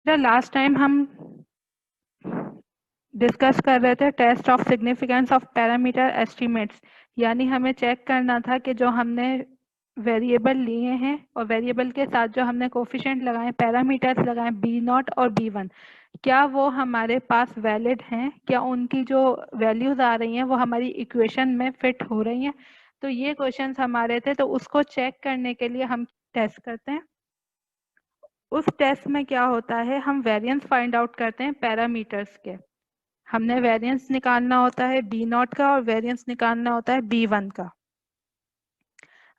Last time हम discuss कर रहे थे test of significance of parameter estimates, यानी हमें चेक करना था कि जो हमने वेरिएबल लिए हैं और वेरिएबल के साथ जो हमने कोफिशिएंट लगाए, पैरामीटर्स लगाए बी नॉट और बी वन, क्या वो हमारे पास वैलिड हैं, क्या उनकी जो वैल्यूज आ रही हैं वो हमारी इक्वेशन में फिट हो रही हैं। तो ये क्वेश्चंस हमारे थे, तो उसको चेक करने के लिए हम टेस्ट करते हैं। उस टेस्ट में क्या होता है, हम वेरिएंस फाइंड आउट करते हैं पैरामीटर्स के। हमने वेरिएंस निकालना होता है बी नॉट का और वेरिएंस निकालना होता है बी वन का।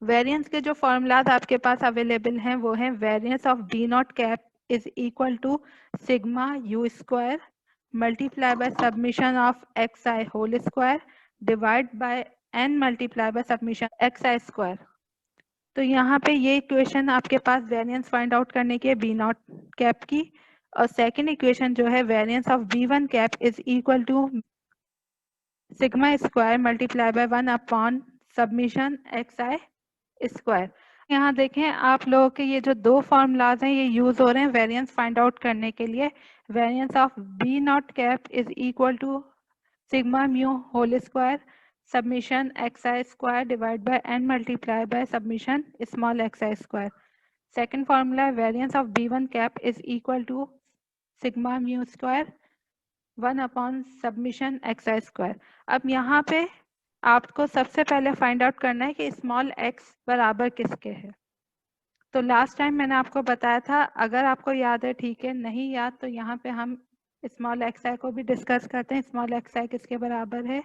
वेरिएंस के जो फॉर्मूलाज आपके पास अवेलेबल हैं वो हैं variance of B naught cap is equal to sigma U square multiply by submission of X I whole square divide by N multiply by submission X I square. तो यहाँ पे ये इक्वेशन आपके पास variance find out करने की है B naught cap की, और सेकेंड इक्वेशन जो है variance of B one cap is equal to sigma square multiply by 1 upon submission X I square. यहाँ देखें आप लोगों के ये जो दो फॉर्मूलाज हैं ये यूज हो रहे हैं वेरिएंस फाइंड आउट करने के लिए। Variance of B naught cap is equal to sigma mu whole square submission X I square divide by N multiply by submission small X I square. Second formula variance of B one cap is equal to sigma mu square 1 upon submission X I square. अब यहाँ पे आपको सबसे पहले find out करना है कि small x बराबर किसके है। तो लास्ट टाइम मैंने आपको बताया था, अगर आपको याद है ठीक है, नहीं याद तो यहाँ पे हम स्मॉल एक्स आई को भी डिस्कस करते हैं। स्मॉल एक्स आई किसके बराबर है,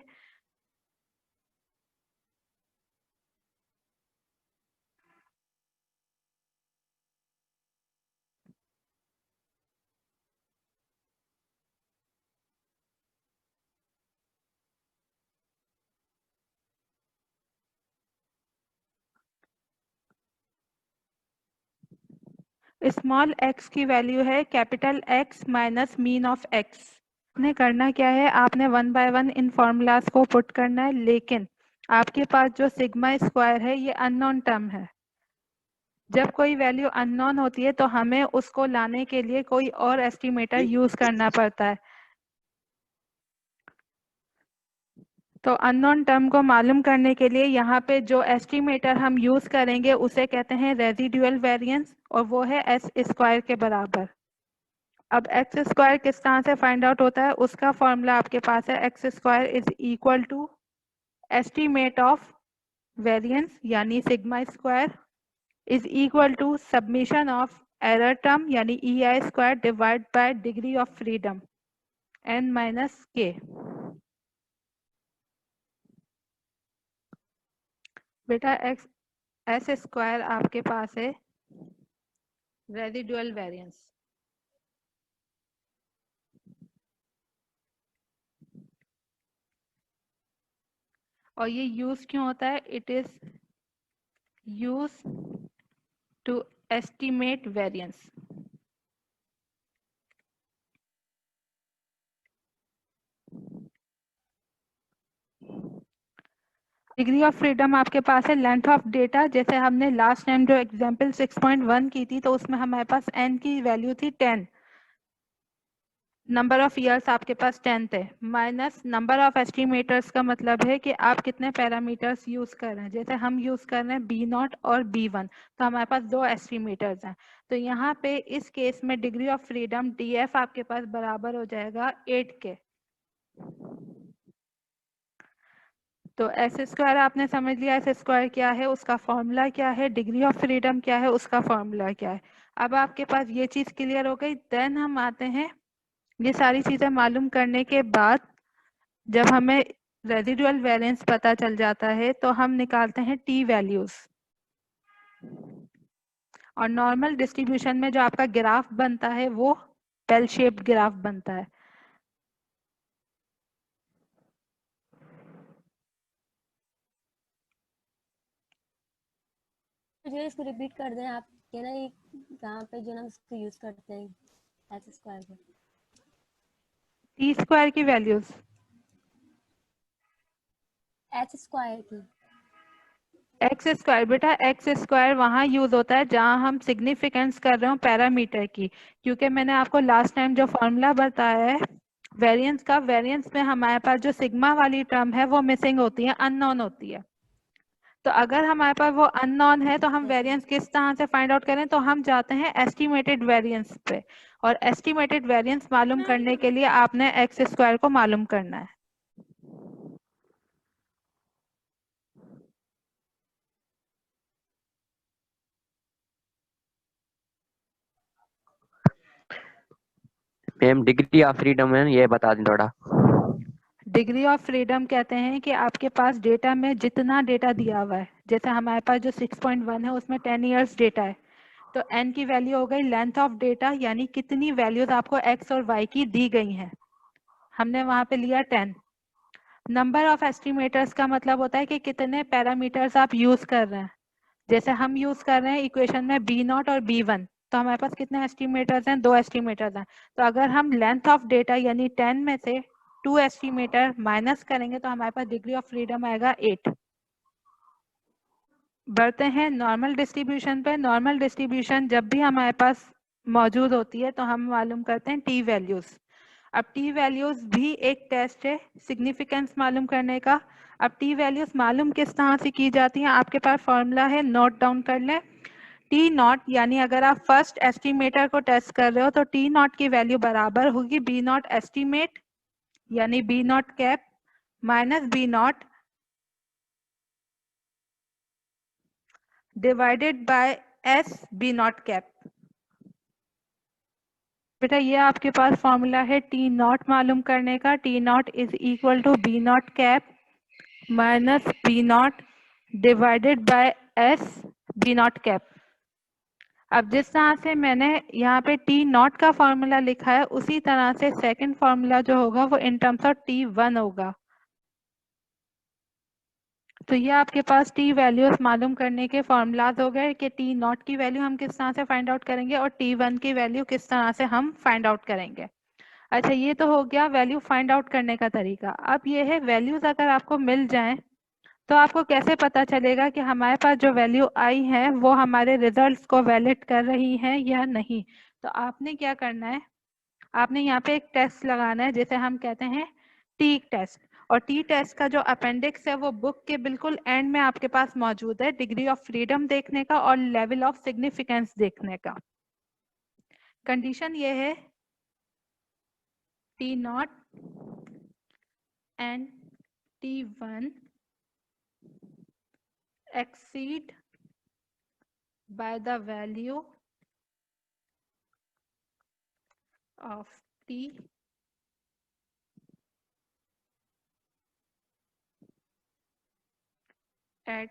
स्मॉल एक्स की वैल्यू है capital x minus mean of x. आपने करना क्या है, आपने one by one in formulas को पुट करना है, लेकिन आपके पास जो सिग्मा स्क्वायर है ये अननोन टर्म है। जब कोई वैल्यू अननोन होती है तो हमें उसको लाने के लिए कोई और एस्टिमेटर यूज करना पड़ता है। तो अननोन टर्म को मालूम करने के लिए यहाँ पे जो एस्टिमेटर हम यूज करेंगे उसे कहते हैं रेजिडुअल वेरिएंस, और वो है एस स्क्वायर के बराबर। अब एक्स स्क्वायर किस तरह से फाइंड आउट होता है, उसका फॉर्मूला आपके पास है X square is equal to estimate of variance यानी sigma square is equal to submission of error term यानी E I square divide by degree of freedom N minus K. Beta x S square आपके पास है residual variance, और ये use क्यों होता है, it is use to estimate variance. Degree of freedom आपके पास है लेंथ ऑफ डेटा, जैसे हमने लास्ट टाइम जो एग्जांपल 6.1 की थी तो उसमें हमारे पास n की वैल्यू थी 10, नंबर ऑफ ईयर्स आपके पास 10 थे, माइनस नंबर ऑफ एस्टिमेटर्स का मतलब है कि आप कितने पैरामीटर्स यूज कर रहे हैं। जैसे हम यूज कर रहे हैं बी नॉट और बी वन, तो हमारे पास दो एस्टिमेटर्स हैं। तो यहाँ पे इस केस में degree of freedom D F आपके पास बराबर हो जाएगा 8 के। तो एस स्क्वायर आपने समझ लिया, एस स्क्वायर क्या है, उसका फॉर्मूला क्या है, डिग्री ऑफ फ्रीडम क्या है, उसका फॉर्मूला क्या है। अब आपके पास ये चीज क्लियर हो गई। देन हम आते हैं, ये सारी चीजें मालूम करने के बाद जब हमें रेजिडुअल वैलेंस पता चल जाता है तो हम निकालते हैं टी वैल्यूज, और नॉर्मल डिस्ट्रीब्यूशन में जो आपका ग्राफ बनता है वो बेल शेप्ड ग्राफ बनता है। जो इसको रिपीट कर दें आप, ये ना ये यहाँ पे जो ना उसको यूज करते हैं एच स्क्वायर को, टी स्क्वायर की वैल्यूज एच स्क्वायर की एक्स स्क्वायर, बेटा एक्स स्क्वायर वहाँ यूज होता है जहाँ हम सिग्निफिकेंस कर रहे हो पैरामीटर की, क्योंकि मैंने आपको लास्ट टाइम जो फॉर्मूला बताया है वेरिएंस का, वेरिएंस में हमारे पास जो सिग्मा वाली टर्म है वो मिसिंग होती है, अननोन होती है। तो अगर हमारे पास वो अननोन है तो हम Yes, वेरिएंस किस तरह से फाइंड आउट करें, तो हम जाते हैं एस्टिमेटेड वेरिएंस पे, और एस्टिमेटेड वेरिएंस मालूम करने के लिए आपने एक्स स्क्वायर को मालूम करना है। मैम डिग्री ऑफ फ्रीडम है, ये बता दें थोड़ा। डिग्री ऑफ फ्रीडम कहते हैं कि आपके पास डेटा में जितना डेटा दिया हुआ है, जैसे हमारे पास जो 6.1 है उसमें 10 इयर्स डेटा है, तो n की वैल्यू हो गई लेंथ ऑफ डेटा, यानी कितनी वैल्यूज आपको x और y की दी गई हैं, हमने वहां पे लिया 10। नंबर ऑफ एस्टिमेटर्स का मतलब होता है कि कितने पैरामीटर्स आप यूज कर रहे हैं, जैसे हम यूज कर रहे हैं इक्वेशन में b0 और b1, तो हमारे पास कितने एस्टिमेटर्स हैं, 2 एस्टिमेटर्स हैं। तो अगर हम लेंथ ऑफ डेटा यानी 10 में से 2 एस्टिमेटर माइनस करेंगे तो हमारे पास डिग्री ऑफ फ्रीडम आएगा 8। बढ़ते हैं नॉर्मल डिस्ट्रीब्यूशन पे। नॉर्मल डिस्ट्रीब्यूशन जब भी हमारे पास मौजूद होती है तो हम मालूम करते हैं टी वैल्यूज। अब टी वैल्यूज भी एक टेस्ट है सिग्निफिकेंस मालूम करने का। अब टी वैल्यूज मालूम किस तरह से की जाती हैं, आपके पास फॉर्मूला है, नोट डाउन कर लें। टी नॉट यानी अगर आप फर्स्ट एस्टिमेटर को टेस्ट कर रहे हो तो टी नॉट की वैल्यू बराबर होगी बी नॉट एस्टिमेट यानी B naught cap minus B naught divided by S B naught cap. बेटा ये आपके पास फॉर्मूला है टी नॉट मालूम करने का। T naught is equal to B naught cap minus B naught divided by S B naught cap. अब जिस तरह से मैंने यहाँ पे टी नॉट का फॉर्मूला लिखा है उसी तरह से सेकंड फॉर्मूला जो होगा वो in terms of T one होगा। तो ये आपके पास टी वैल्यूज मालूम करने के फॉर्मूलाज हो गए कि टी नॉट की वैल्यू हम किस तरह से फाइंड आउट करेंगे और टी वन की वैल्यू किस तरह से हम फाइंड आउट करेंगे। अच्छा ये तो हो गया वैल्यू फाइंड आउट करने का तरीका। अब ये है वैल्यूज अगर आपको मिल जाएं तो आपको कैसे पता चलेगा कि हमारे पास जो वैल्यू आई है वो हमारे रिजल्ट्स को वैलिड कर रही है या नहीं। तो आपने क्या करना है, आपने यहाँ पे एक टेस्ट लगाना है जिसे हम कहते हैं टी टेस्ट। और टी टेस्ट का जो अपेंडिक्स है वो बुक के बिल्कुल एंड में आपके पास मौजूद है, डिग्री ऑफ फ्रीडम देखने का और लेवल ऑफ सिग्निफिकेंस देखने का। कंडीशन ये है T not and T one exceed by the value of t at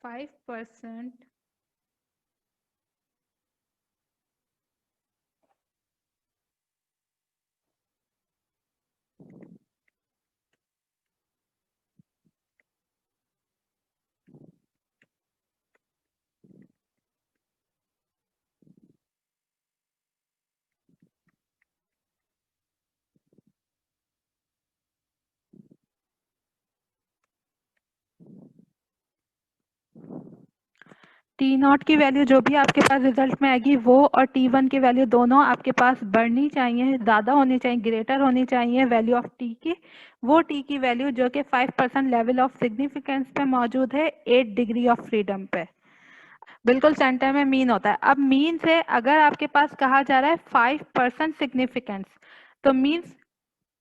5% T not की वैल्यू जो भी आपके पास रिजल्ट में आएगी वो और टी वन की वैल्यू दोनों आपके पास बढ़नी चाहिए, ज़्यादा होनी चाहिए, ग्रेटर होनी चाहिए वैल्यू ऑफ टी की। वो टी की वैल्यू जो कि 5% लेवल ऑफ सिग्निफिकेंस पे मौजूद है 8 डिग्री ऑफ फ्रीडम पे, बिल्कुल सेंटर में मीन होता है। अब मीन से अगर आपके पास कहा जा रहा है 5% सिग्निफिकेंस, तो मीन्स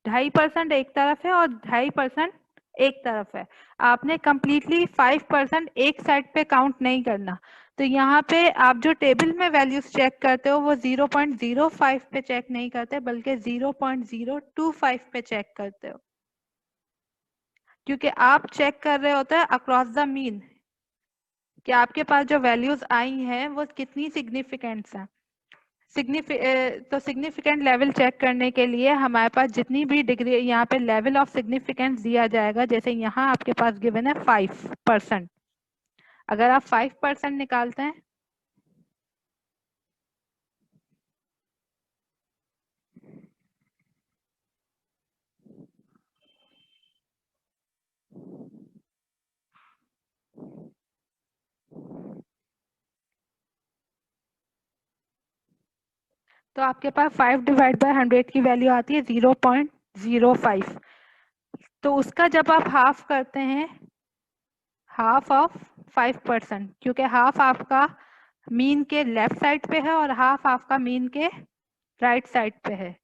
2.5% एक तरफ है और 2.5% एक तरफ है। आपने कंप्लीटली 5% एक साइड पे काउंट नहीं करना। तो यहाँ पे आप जो टेबल में वैल्यूज चेक करते हो वो 0.05 पे चेक नहीं करते बल्कि 0.025 पे चेक करते हो, क्योंकि आप चेक कर रहे होते हैं अक्रॉस द मीन कि आपके पास जो वैल्यूज आई हैं वो कितनी सिग्निफिकेंट है। तो सिग्निफिकेंट लेवल चेक करने के लिए हमारे पास जितनी भी डिग्री यहाँ पे लेवल ऑफ सिग्निफिकेंस दिया जाएगा, जैसे यहाँ आपके पास गिवन है 5%, अगर आप 5% निकालते हैं तो आपके पास 5/100 की वैल्यू आती है 0.05। तो उसका जब आप हाफ करते हैं, हाफ ऑफ 5%, क्योंकि हाफ आपका मीन के लेफ्ट साइड पे है और हाफ आपका मीन के राइट साइड पे है।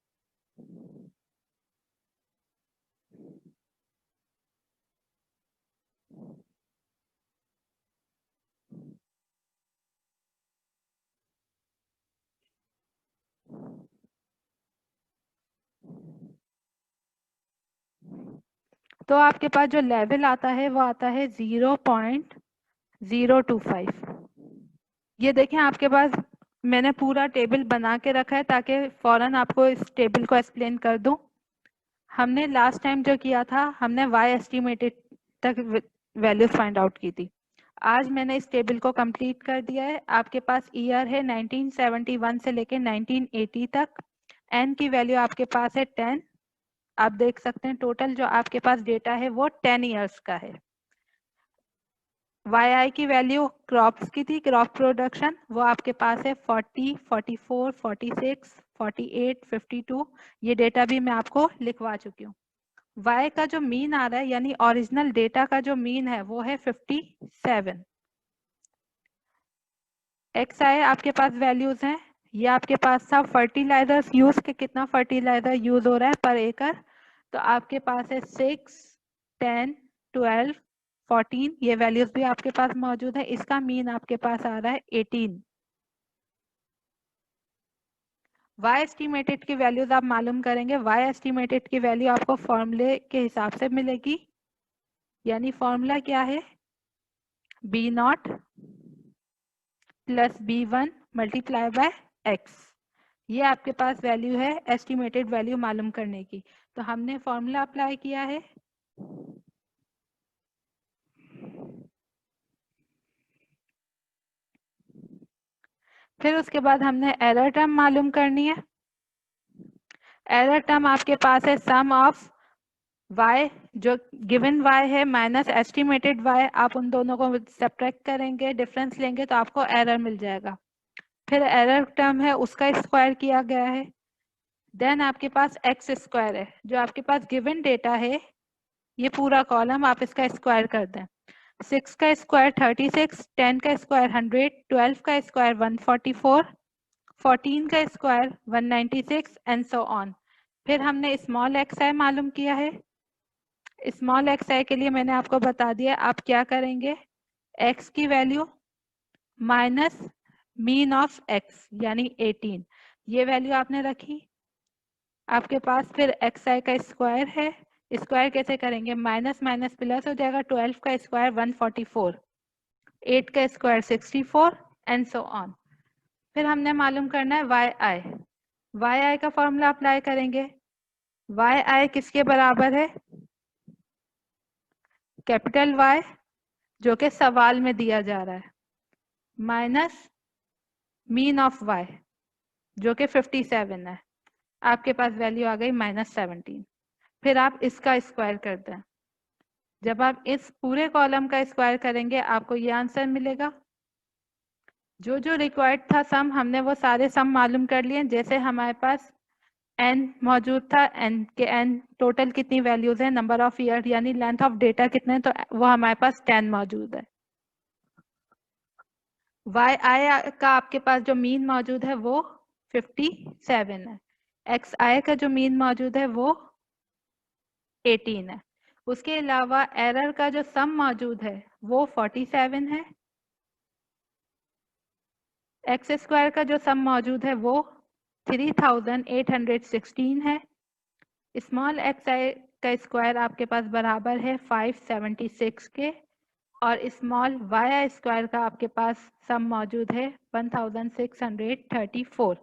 तो आपके पास जो लेवल आता है वो आता है 0.025। ये देखें आपके पास मैंने पूरा टेबल बना के रखा है ताकि फौरन आपको इस टेबल को एक्सप्लेन कर दूं। हमने लास्ट टाइम जो किया था, हमने y एस्टिमेटेड तक वैल्यूज फाइंड आउट की थी। आज मैंने इस टेबल को कंप्लीट कर दिया है। आपके पास ईयर है 1971 से लेके 1980 तक। n की वैल्यू आपके पास है 10। आप देख सकते हैं टोटल जो आपके पास डेटा है वो 10 ईयर्स का है। yi की वैल्यू क्रॉप्स की थी, क्रॉप प्रोडक्शन, वो आपके पास है 40, 44, 46, 48, 52। ये डेटा भी मैं आपको लिखवा चुकी हूँ। y का जो मीन आ रहा है यानी ओरिजिनल डेटा का जो मीन है वो है 57। xi आपके पास वैल्यूज हैं। ये आपके पास था फर्टिलाइजर्स यूज के, कितना फर्टिलाइजर यूज हो रहा है पर एकड़। तो आपके पास है 6, 10, 12, 14। ये वैल्यूज भी आपके पास मौजूद है। इसका मीन आपके पास आ रहा है 18। y एस्टिमेटेड की वैल्यूज आप मालूम करेंगे। y एस्टिमेटेड की वैल्यू आपको फॉर्मूले के हिसाब से मिलेगी, यानी फॉर्मूला क्या है, b0 plus b1 multiply by x। ये आपके पास वैल्यू है एस्टिमेटेड वैल्यू मालूम करने की। तो हमने फॉर्मूला अप्लाई किया है। फिर उसके बाद हमने एरर टर्म मालूम करनी है। एरर टर्म आपके पास है सम ऑफ y, जो गिवन y है, माइनस एस्टिमेटेड y। आप उन दोनों को सब्ट्रैक्ट करेंगे, डिफरेंस लेंगे तो आपको एरर मिल जाएगा। फिर एरर टर्म है उसका स्क्वायर किया गया है। देन आपके पास एक्स स्क्वायर है, जो आपके पास गिवन डेटा है, ये पूरा कॉलम आप इसका स्क्वायर कर दें। 6 का स्क्वायर 36, 10 का स्क्वायर 100, 12 का स्क्वायर 144, 14 का स्क्वायर 196 एंड सो ऑन। फिर हमने स्मॉल एक्स आई मालूम किया है। स्मॉल एक्स आई के लिए मैंने आपको बता दिया आप क्या करेंगे, एक्स की value minus mean of x यानी 18, ये वैल्यू आपने रखी। आपके पास फिर एक्स आई का स्क्वायर है। स्क्वायर कैसे करेंगे, माइनस माइनस प्लस हो जाएगा। 12 का स्क्वायर 144, 8 का स्क्वायर 64 एंड सो ऑन। फिर हमने मालूम करना है वाई आई। वाई आई का फॉर्मूला अप्लाई करेंगे। वाई आई किसके बराबर है, कैपिटल वाई जो कि सवाल में दिया जा रहा है, माइनस मीन ऑफ वाई जो कि 57 है। आपके पास वैल्यू आ गई -17। फिर आप इसका स्क्वायर कर दें। जब आप इस पूरे कॉलम का स्क्वायर करेंगे आपको ये आंसर मिलेगा। जो जो रिक्वायर्ड था सम, हमने वो सारे सम मालूम कर लिए। जैसे हमारे पास n मौजूद था, n के n टोटल कितनी वैल्यूज है, नंबर ऑफ ईयर यानी लेंथ ऑफ डेटा कितने, तो वो हमारे पास 10 मौजूद है। वाई आई का आपके पास जो मीन मौजूद है वो 57 है। एक्स आई का जो मीन मौजूद है वो 18 है। उसके अलावा एरर का जो सम मौजूद है वो 47 है। एक्स स्क्वायर का जो सम मौजूद है वो 3816 है। स्मॉल एक्स आई का स्क्वायर आपके पास बराबर है 576 के, और स्मॉल वाई आई स्क्वायर का आपके पास सम मौजूद है 1634।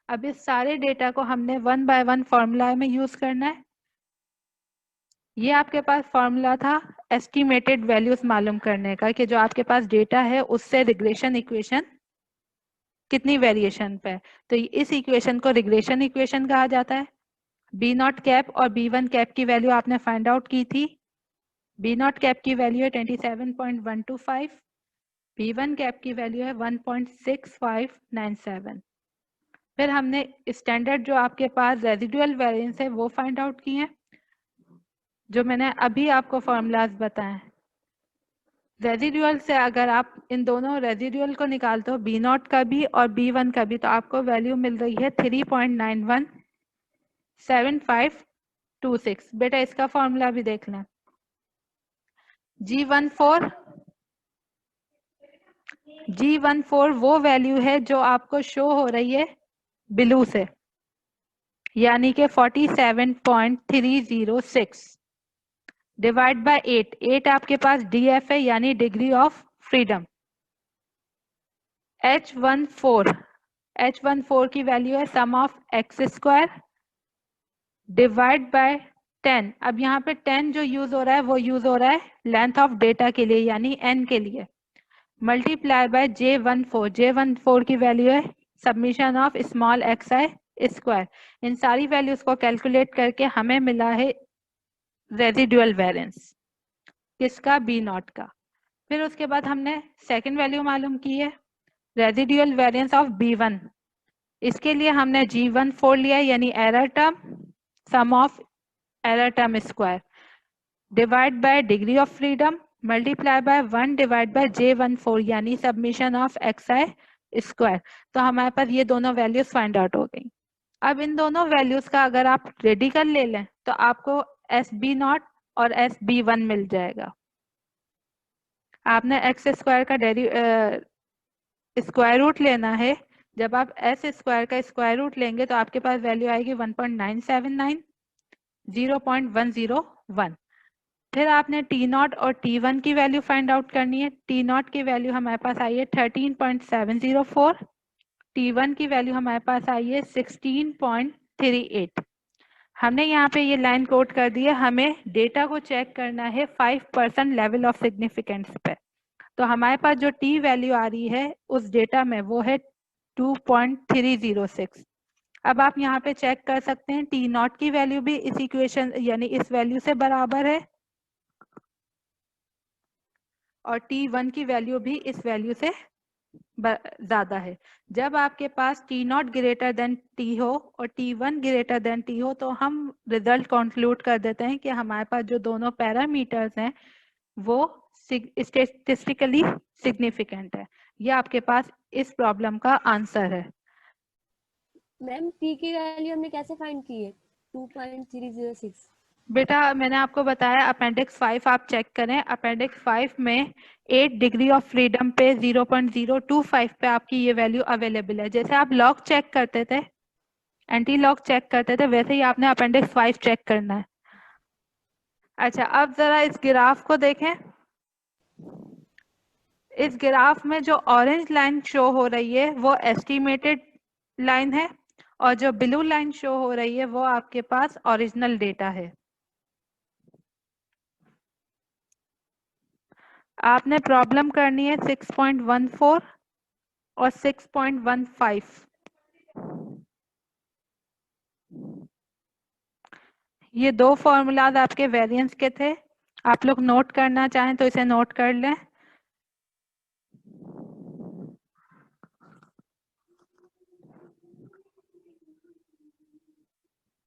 अब इस सारे डेटा को हमने 1 बाय 1 फॉर्मूला में यूज करना है। ये आपके पास फॉर्मूला था एस्टिमेटेड वैल्यूज मालूम करने का, कि जो आपके पास डेटा है उससे रिग्रेशन इक्वेशन कितनी वेरिएशन पे है। तो इस इक्वेशन को रिग्रेशन इक्वेशन कहा जाता है। बी नॉट कैप और बी वन कैप की वैल्यू आपने फाइंड आउट की थी। बी नॉट कैप की वैल्यू है 27.125, बी वन कैप की वैल्यू है 1.6597। फिर हमने स्टैंडर्ड जो आपके पास रेजिडुअल वेरिएंस है वो फाइंड आउट किए, जो मैंने अभी आपको फॉर्मूलाज बताए। रेजिडुअल से अगर आप इन दोनों रेजिडुअल को निकालते हो, बी नॉट का भी और बी वन का भी, तो आपको वैल्यू मिल रही है 3.917526। बेटा इसका फॉर्मूला भी देख लें। G14 वो वैल्यू है जो आपको शो हो रही है ब्लू से, यानी कि 47.306 डिवाइड बाय 8 आपके पास DF है, यानी डिग्री ऑफ फ्रीडम। H14 की वैल्यू है sum of X square divide by 10। अब यहाँ पे 10 जो यूज हो रहा है वो यूज हो रहा है लेंथ ऑफ डेटा के लिए, यानी n के लिए, मल्टीप्लाई बाय J14 की वैल्यू है submission of small xi square. इन सारी वैल्यूज को कैलकुलेट करके हमें मिला है रेजिडुअल वेरिएंस किसका, बी नॉट का। फिर उसके बाद हमने सेकंड वैल्यू मालूम की है रेजिडुअल वेरिएंस ऑफ B1। इसके लिए हमने G14 लिया, यानी error term sum of error term square divide by degree of freedom multiply by 1 divide by J14, यानी सबमिशन ऑफ xi स्क्वायर। तो हमारे पास ये दोनों वैल्यूज फाइंड आउट हो गई। अब इन दोनों वैल्यूज का अगर आप रेडिकल ले लें तो आपको SB0 और SB1 मिल जाएगा। आपने एक्स स्क्वायर का स्क्वायर रूट लेना है। जब आप एस स्क्वायर का स्क्वायर रूट लेंगे तो आपके पास वैल्यू आएगी 1.979 0.101। फिर आपने T0 और T1 की वैल्यू फाइंड आउट करनी है। T0 की वैल्यू हमारे पास आई है 13.704, T1 की वैल्यू हमारे पास आई है 16.38। हमने यहाँ पे ये लाइन कोट कर दी है, हमें डेटा को चेक करना है 5% लेवल ऑफ सिग्निफिकेंस पे। तो हमारे पास जो T वैल्यू आ रही है उस डेटा में वो है 2.306। अब आप यहाँ पे चेक कर सकते हैं T0 की वैल्यू भी इस इक्वेशन यानी इस वैल्यू से बराबर है और T1 की वैल्यू भी इस वैल्यू से ज्यादा है। जब आपके पास T0 ग्रेटर देन T हो और T1 ग्रेटर देन T हो तो हम रिजल्ट कंक्लूड कर देते हैं कि हमारे पास जो दोनों पैरामीटर्स हैं वो स्टेटिस्टिकली सिग्निफिकेंट है। ये आपके पास इस प्रॉब्लम का आंसर है। मैम T की वैल्यू हमने कैसे फाइंड की है 2.306? बेटा मैंने आपको बताया अपेंडिक्स 5 आप चेक करें। अपेंडिक्स 5 में 8 डिग्री ऑफ फ्रीडम पे 0.025 पे आपकी ये वैल्यू अवेलेबल है। जैसे आप लॉग चेक करते थे, एंटी लॉग चेक करते थे, वैसे ही आपने अपेंडिक्स 5 चेक करना है। अच्छा अब जरा इस ग्राफ को देखें। इस ग्राफ में जो ऑरेंज लाइन शो हो रही है वो एस्टिमेटेड लाइन है और जो ब्लू लाइन शो हो रही है वो आपके पास ओरिजिनल डेटा है। आपने प्रॉब्लम करनी है 6.14 और 6.15। ये दो फॉर्मूलाज आपके वेरिएंस के थे। आप लोग नोट करना चाहें तो इसे नोट कर लें।